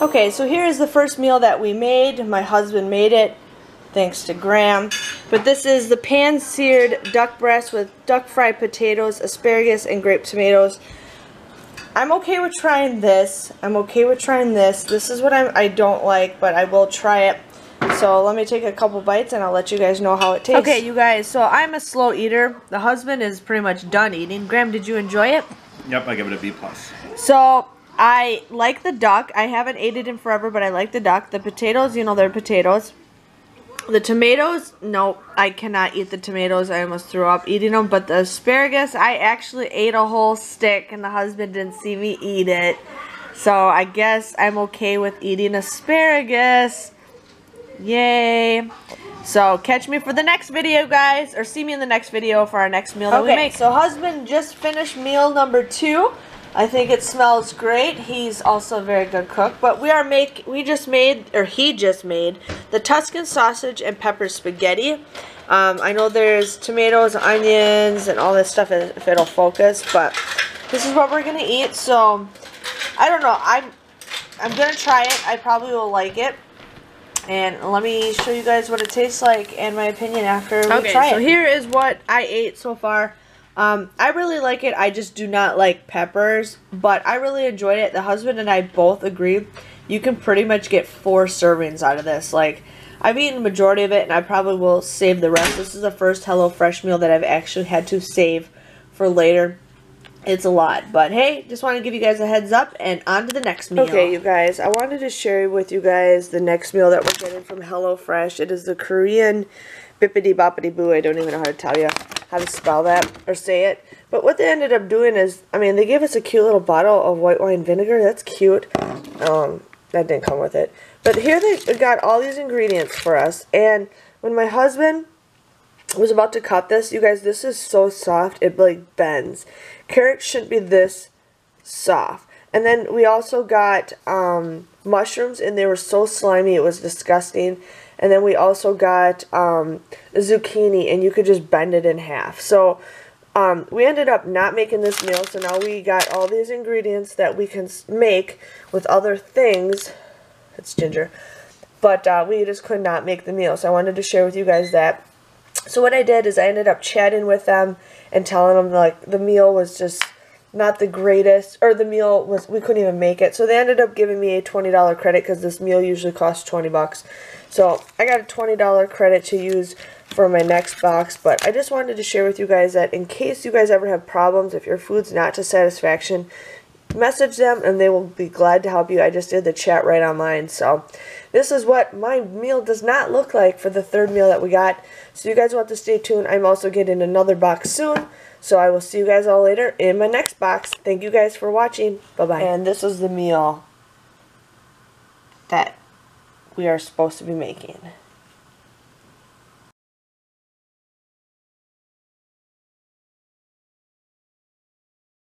Okay, so here is the first meal that we made. My husband made it, thanks to Graham. But this is the pan-seared duck breast with duck fried potatoes, asparagus, and grape tomatoes. I'm okay with trying this. I'm okay with trying this. This is what I don't like, but I will try it. So let me take a couple bites and I'll let you guys know how it tastes. Okay, you guys, so I'm a slow eater. The husband is pretty much done eating. Graham, did you enjoy it? Yep, I give it a B+. So I like the duck. I haven't ate it in forever, but I like the duck. The potatoes, you know, they're potatoes. The tomatoes, no, I cannot eat the tomatoes. I almost threw up eating them. But the asparagus, I actually ate a whole stick, and the husband didn't see me eat it. So I guess I'm okay with eating asparagus. Yay. So catch me for the next video, guys, or see me in the next video for our next meal that we make. So husband just finished meal number 2. I think it smells great. He's also a very good cook. But he just made the Tuscan sausage and pepper spaghetti. I know there's tomatoes, onions, and all this stuff if it'll focus, but this is what we're gonna eat. So I don't know. I'm gonna try it. I probably will like it. And let me show you guys what it tastes like and my opinion after we try it. Okay, so here is what I ate so far. I really like it. I just do not like peppers, but I really enjoyed it. The husband and I both agree you can pretty much get 4 servings out of this. Like, I've eaten the majority of it, and I probably will save the rest. This is the first HelloFresh meal that I've actually had to save for later. It's a lot, but hey, just want to give you guys a heads up, and on to the next meal. Okay, you guys, I wanted to share with you guys the next meal that we're getting from HelloFresh. It is the Korean bippity boppity boo. I don't even know how to tell you how to spell that or say it. But what they ended up doing is, I mean, they gave us a cute little bottle of white wine vinegar. That's cute. That didn't come with it. But here they got all these ingredients for us. And when my husband was about to cut this, you guys, this is so soft. It like bends. Carrots shouldn't be this soft. And then we also got mushrooms, and they were so slimy, it was disgusting. And then we also got zucchini, and you could just bend it in half. So we ended up not making this meal, so now we got all these ingredients that we can make with other things. It's ginger. But we just could not make the meal, so I wanted to share with you guys that. So what I did is I ended up chatting with them and telling them, like, the meal was just not the greatest, or the meal was, we couldn't even make it. So they ended up giving me a $20 credit because this meal usually costs 20 bucks. So I got a $20 credit to use for my next box. But I just wanted to share with you guys that in case you guys ever have problems, if your food's not to satisfaction, message them and they will be glad to help you. I just did the chat right online. So this is what my meal does not look like for the third meal that we got. So you guys want to stay tuned. I'm also getting another box soon. So I will see you guys all later in my next box. Thank you guys for watching. Bye-bye. And this is the meal that we are supposed to be making.